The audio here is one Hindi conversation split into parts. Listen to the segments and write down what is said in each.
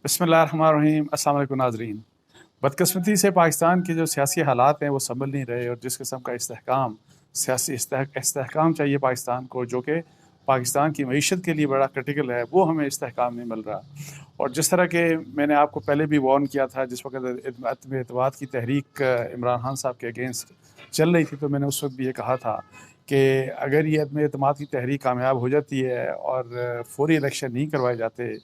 बिस्मिल्लाहिर्रहमानिर्रहीम। अस्सलाम वालेकुम नाज़रीन। बदकिस्मती से पाकिस्तान के जो सियासी हालात हैं वो संभल नहीं रहे और जिस किस्म का इस्तेहकाम सियासी इस्तेहकाम चाहिए पाकिस्तान को, जो कि पाकिस्तान की मईशत के लिए बड़ा क्रिटिकल है, वो हमें इस्तेहकाम नहीं मिल रहा। और जिस तरह के मैंने आपको पहले भी वार्न किया था, जिस वक्त अदम एतमाद की तहरीक इमरान खान साहब के अगेंस्ट चल रही थी, तो मैंने उस वक्त भी ये कहा था कि अगर ये अदम एतमाद की तहरीक कामयाब हो जाती है और फौरी इलेक्शन नहीं करवाए जाते,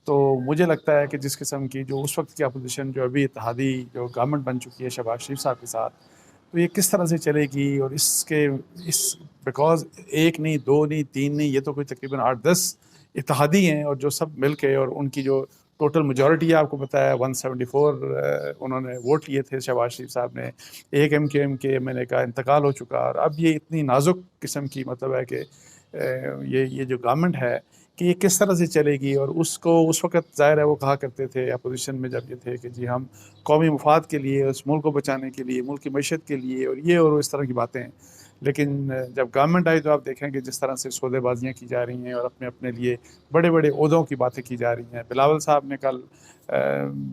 तो मुझे लगता है कि जिस किस्म की जो उस वक्त की अपोजिशन, जो अभी इत्तेहादी जो गवर्नमेंट बन चुकी है शहबाज शरीफ साहब के साथ, तो ये किस तरह से चलेगी। और इसके इस बिकॉज एक नहीं, दो नहीं, तीन नहीं, ये तो कोई तकरीबन 8-10 इत्तेहादी हैं, और जो सब मिल के, और उनकी जो टोटल मेजॉरिटी है आपको पता है 174 उन्होंने वोट लिए थे शहबाज शरीफ साहब ने। एक एम के का इंतकाल हो चुका, और अब ये इतनी नाजुक किस्म की मतलब है कि ये जो गवर्नमेंट है कि ये किस तरह से चलेगी। और उसको उस वक्त ज़ाहिर है वो कहा करते थे अपोजिशन में जब ये थे कि जी हम कौमी मफाद के लिए, उस मुल्क को बचाने के लिए, मुल्क की मईशत के लिए, और ये और इस तरह की बातें। लेकिन जब गवर्नमेंट आई तो आप देखेंगे जिस तरह से सौदेबाजियाँ की जा रही हैं और अपने अपने लिए बड़े बड़े ओहदों की बातें की जा रही हैं। बिलावल साहब ने कल,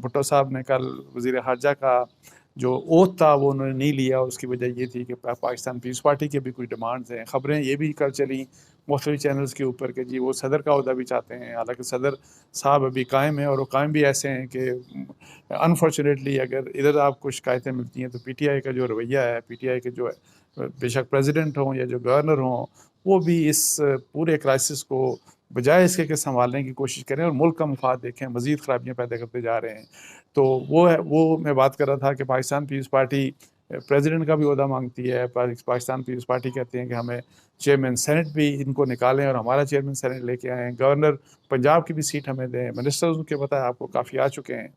भुट्टो साहब ने कल वज़ीर ख़ारजा का जो ओथ था वो उन्होंने नहीं लिया। उसकी वजह ये थी कि पाकिस्तान पीपल्स पार्टी के भी कुछ डिमांड्स हैं। ख़बरें ये भी कल चली मुख्तलिफ चैनल्स के ऊपर कि जी वो सदर का ओहदा भी चाहते हैं। हालांकि सदर साहब अभी कायम है, और वो कायम भी ऐसे हैं कि अनफॉर्चुनेटली अगर इधर आपको शिकायतें मिलती हैं तो पीटीआई का जो रवैया है, पीटीआई के जो बेशक प्रेसिडेंट हों या जो गवर्नर हों, वो भी इस पूरे क्राइसिस को बजाय इसके कि संभालने की कोशिश करें और मुल्क का मुफाद देखें, मज़ीद ख़राबियाँ पैदा करते जा रहे हैं। तो वो मैं बात कर रहा था कि पाकिस्तान पीपल्स पार्टी प्रेसिडेंट का भी ओहदा मांगती है। पाकिस्तान पीपल्स पार्टी कहती हैं कि हमें चेयरमैन सेनेट भी इनको निकालें और हमारा चेयरमैन सेनेट लेके आएँ। गवर्नर पंजाब की भी सीट हमें दें। मिनिस्टर्स उनके पता है आपको काफ़ी आ चुके हैं।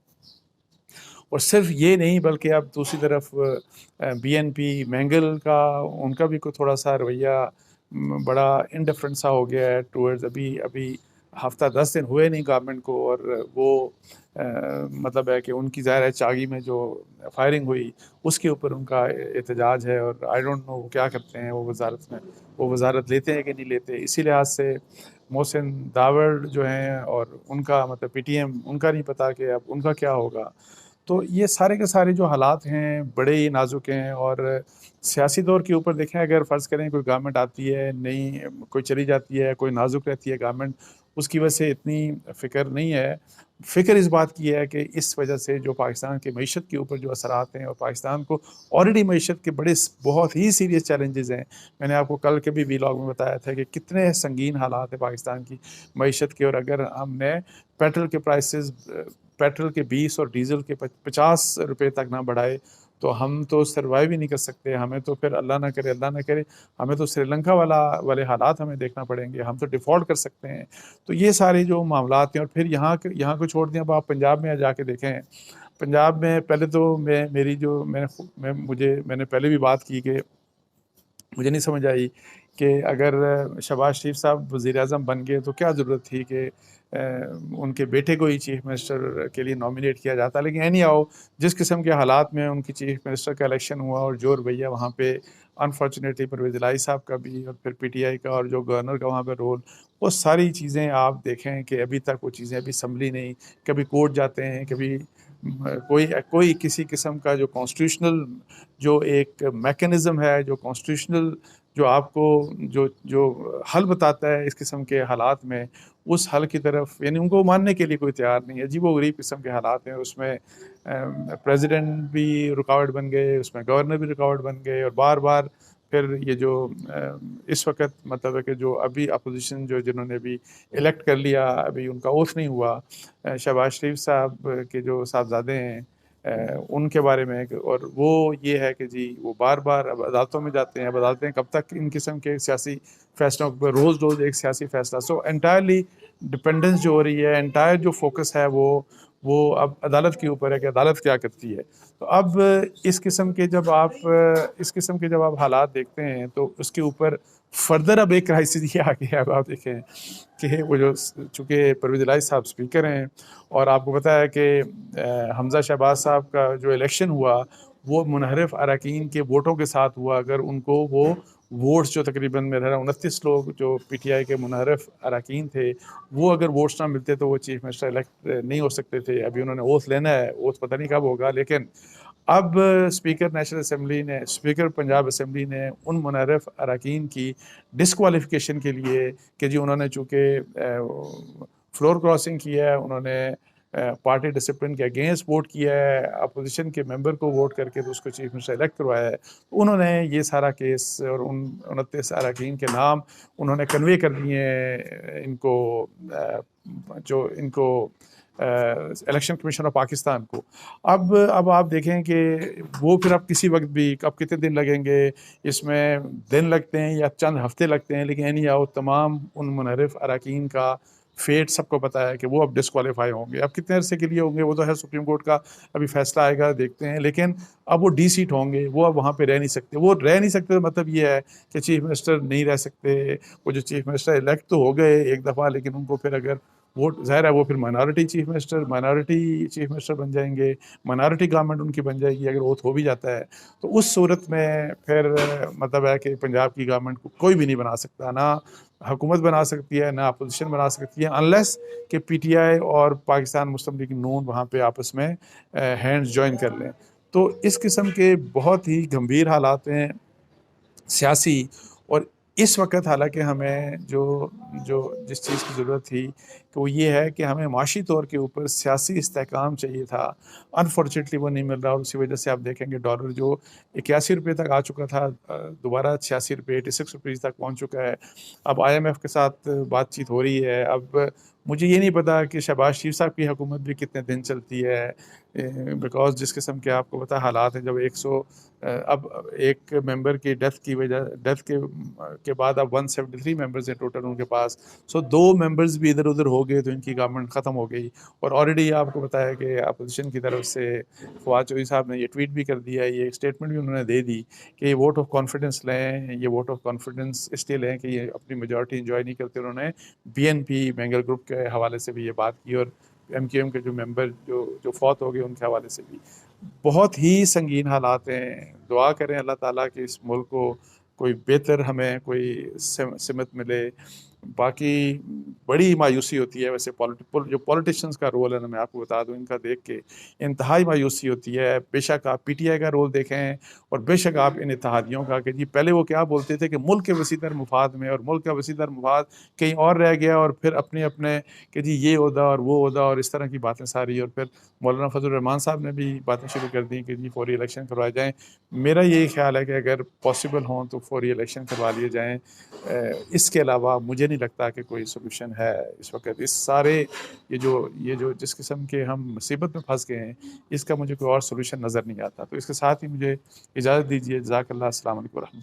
और सिर्फ ये नहीं, बल्कि अब दूसरी तरफ बीएनपी मैंगल का, उनका भी कोई थोड़ा सा रवैया बड़ा इनडिफरेंट सा हो गया है टूवर्ड्स। अभी अभी हफ्ता 10 दिन हुए नहीं गवर्नमेंट को, और वो मतलब है कि उनकी ज़ाहिर है चागी में जो फायरिंग हुई उसके ऊपर उनका एहतजाज है। और आई डोंट नो वो क्या करते हैं वो वजारत में, वो वजारत लेते हैं कि नहीं लेते। इसी लिहाज से मोहसिन दावड़ जो हैं, और उनका मतलब पीटीएम, उनका नहीं पता कि अब उनका क्या होगा। तो ये सारे के सारे जो हालात हैं बड़े ही नाजुक हैं। और सियासी दौर के ऊपर देखें, अगर फ़र्ज़ करें कोई गवर्नमेंट आती है नई, कोई चली जाती है, कोई नाजुक रहती है गवर्नमेंट, उसकी वजह से इतनी फ़िक्र नहीं है। फ़िक्र इस बात की है कि इस वजह से जो पाकिस्तान की मईशत के ऊपर जो असरात हैं, और पाकिस्तान को ऑलरेडी मईशत के बड़े बहुत ही सीरियस चैलेंजेस हैं। मैंने आपको कल के भी वीलॉग में बताया था कि कितने संगीन हालात हैं पाकिस्तान की मईशत के। और अगर हमने पेट्रोल के प्राइसेस, पेट्रोल के 20 और डीजल के 50 रुपए तक ना बढ़ाए, तो हम तो सर्वाइव ही नहीं कर सकते। हमें तो फिर अल्लाह ना करे, अल्लाह ना करे, हमें तो श्रीलंका वाले हालात हमें देखना पड़ेंगे। हम तो डिफ़ॉल्ट कर सकते हैं। तो ये सारे जो मामलात हैं, और फिर यहाँ को छोड़ दें, अब आप पंजाब में जाके देखें। पंजाब में पहले तो मैंने पहले भी बात की कि मुझे नहीं समझ आई कि अगर शहबाज शरीफ साहब वज़ीर-ए-आज़म बन गए तो क्या ज़रूरत थी कि उनके बेटे को ही चीफ मिनिस्टर के लिए नॉमिनेट किया जाता। लेकिन एनी हाउ, जिस किस्म के हालात में उनकी चीफ मिनिस्टर का इलेक्शन हुआ, और जो रवैया वहाँ पे अनफॉर्चुनेटली परवेज़ इलाही साहब का भी, और फिर पीटीआई का, और जो गवर्नर का वहाँ पे रोल, वो सारी चीज़ें आप देखें कि अभी तक वो चीज़ें अभी संभली नहीं। कभी कोर्ट जाते हैं, कभी कोई किसी किस्म का जो कॉन्स्टिट्यूशनल जो एक मैकेनिज़्म है, जो कॉन्स्टिट्यूशनल जो आपको जो जो हल बताता है इस किस्म के हालात में, उस हल की तरफ यानी उनको मानने के लिए कोई तैयार नहीं है। अजीब-ओ-गरीब किस्म के हालात हैं। उसमें प्रेसिडेंट भी रुकावट बन गए, उसमें गवर्नर भी रुकावट बन गए, और बार-बार फिर ये जो इस वक़्त मतलब है कि जो अभी अपोज़िशन जो जिन्होंने अभी इलेक्ट कर लिया, अभी उनका ओथ नहीं हुआ, शहबाज शरीफ साहब के जो साहबज़ादे हैं, उनके बारे में। और वो ये है कि जी वो बार-बार अब अदालतों में जाते हैं। अब अदालतें कब तक इन किस्म के सियासी फैसलों पर रोज़-रोज़ एक सियासी फैसला, सो एंटायरली डिपेंडेंस जो हो रही है, एंटायर जो फ़ोकस है वो अब अदालत के ऊपर है कि अदालत क्या करती है। तो अब इस किस्म के जब आप हालात देखते हैं, तो उसके ऊपर फर्दर अब एक क्राइसिस ये आ गया है। अब आप देखें कि वो जो चूँकि परवेज़ इलाही साहब स्पीकर हैं, और आपको पता है कि हमज़ा शहबाज साहब का जो इलेक्शन हुआ वो मुनहरफ अरकान के वोटों के साथ हुआ। अगर उनको वो वोट्स जो तकरीबन मेरा 29 लोग जो पीटीआई के मुनहरफ अरकान थे, वो अगर वोट्स ना मिलते तो वो चीफ मिनिस्टर इलेक्ट नहीं हो सकते थे। अभी उन्होंने ओथ लेना है, ओथ पता नहीं कब होगा, लेकिन अब स्पीकर नेशनल असम्बली ने, स्पीकर पंजाब असम्बली ने उन मुनहरफ अरकान की डिसक्वालिफिकेशन के लिए कि जी उन्होंने चूँकि फ्लोर क्रॉसिंग किया है, उन्होंने पार्टी डिसिप्लिन के अगेंस्ट वोट किया है, अपोजिशन के मेंबर को वोट करके तो उसको चीफ मिनिस्टर इलेक्ट करवाया है, तो उन्होंने ये सारा केस और उन 29 अरकान के नाम उन्होंने कन्वे कर दिए इनको, जो इनको इलेक्शन कमीशन ऑफ पाकिस्तान को। अब आप देखें कि वो फिर अब किसी वक्त भी, अब कितने दिन लगेंगे इसमें, दिन लगते हैं या चंद हफ्ते लगते हैं, लेकिन एनी आओ तमाम उन मुनहरफ अरकान का फेट सबको पता है कि वो अब डिस्क्वालीफाई होंगे। अब कितने अरसे के लिए होंगे वो तो है सुप्रीम कोर्ट का अभी फैसला आएगा, देखते हैं, लेकिन अब वो डी सीट होंगे, वो अब वहाँ पे रह नहीं सकते। वो रह नहीं सकते तो मतलब ये है कि चीफ मिनिस्टर नहीं रह सकते। वो जो चीफ मिनिस्टर इलेक्ट तो हो गए एक दफ़ा, लेकिन उनको फिर अगर वोट, ज़ाहिर है वो फिर माइनॉरिटी चीफ मिनिस्टर बन जाएंगे, माइनॉरिटी गवर्नमेंट उनकी बन जाएगी अगर वोट हो भी जाता है। तो उस सूरत में फिर मतलब है कि पंजाब की गवर्नमेंट को कोई भी नहीं बना सकता, ना हुकूमत बना सकती है, ना अपोजिशन बना सकती है, अनलेस कि पीटीआई और पाकिस्तान मुस्लिम लीग नून वहाँ पे आपस में हैंड्स जॉइन कर लें। तो इस किस्म के बहुत ही गंभीर हालात हैं सियासी। और इस वक्त हालांकि हमें जो जो जिस चीज़ की ज़रूरत थी कि वो ये है कि हमें माशी तौर के ऊपर सियासी इस्तेहकाम चाहिए था। अनफॉर्चुनेटली वो नहीं मिल रहा, और उसी वजह से आप देखेंगे डॉलर जो 81 रुपये तक आ चुका था, दोबारा 86 रुपये 86 रुपीज़ तक पहुंच चुका है। अब IMF के साथ बातचीत हो रही है। अब मुझे ये नहीं पता कि शहबाज शरीफ साहब की हुकूमत भी कितने दिन चलती है, बिकॉज जिस किस्म के आपको पता हालात हैं, जब 100 अब एक मेंबर की डेथ के बाद अब 173 मेंबर्स हैं टोटल उनके पास। सो 2 मेंबर्स भी इधर उधर हो गए तो इनकी गवर्नमेंट ख़त्म हो गई। और ऑलरेडी आपको पता है कि अपोजिशन की तरफ से फवाद चौधरी साहब ने ये ट्वीट भी कर दिया है, ये स्टेटमेंट भी उन्होंने दे दी कि ये वोट ऑफ कॉन्फिडेंस लें। ये वोट ऑफ कॉन्फिडेंस इसलिए लें कि ये अपनी मेजॉरिटी इंजॉय नहीं करते। उन्होंने BNP बेंगल ग्रुप के हवाले से भी ये बात की, और MQM के जो मेंबर जो जो फौत हो गए उनके हवाले से भी। बहुत ही संगीन हालात हैं। दुआ करें अल्लाह ताला कि इस मुल्क को कोई बेहतर, हमें कोई सिमत मिले। बाकी बड़ी मायूसी होती है वैसे जो पॉलिटिशियंस का रोल है ना, मैं आपको बता दूं, इनका देख के इंतहाई मायूसी होती है। बेशक आप PTI का रोल देखें और बेशक आप इन इत्तेहादियों का, कि जी पहले वो क्या बोलते थे कि मुल्क के वसीतर मुफाद में, और मुल्क का वसीतर मुफाद कहीं और रह गया, और फिर अपने अपने कि जी ये ओहदा और वो ओहदा और इस तरह की बातें सारी। और फिर मौलाना फजल रहमान साहब ने भी बातें शुरू कर दी कि जी फौरी इलेक्शन करवाए जाएँ। मेरा यही ख्याल है कि अगर पॉसिबल हों तो फौरी इलेक्शन करवा लिए जाएँ। इसके अलावा मुझे नहीं लगता कि कोई सोल्यूशन है इस वक्त। इस सारे ये जो जिस किस्म के हम मुसीबत में फंस गए हैं, इसका मुझे कोई और सोल्यूशन नज़र नहीं आता। तो इसके साथ ही मुझे इजाज़त दीजिए। जज़ाकल्लाह। अस्सलाम वालेकुम।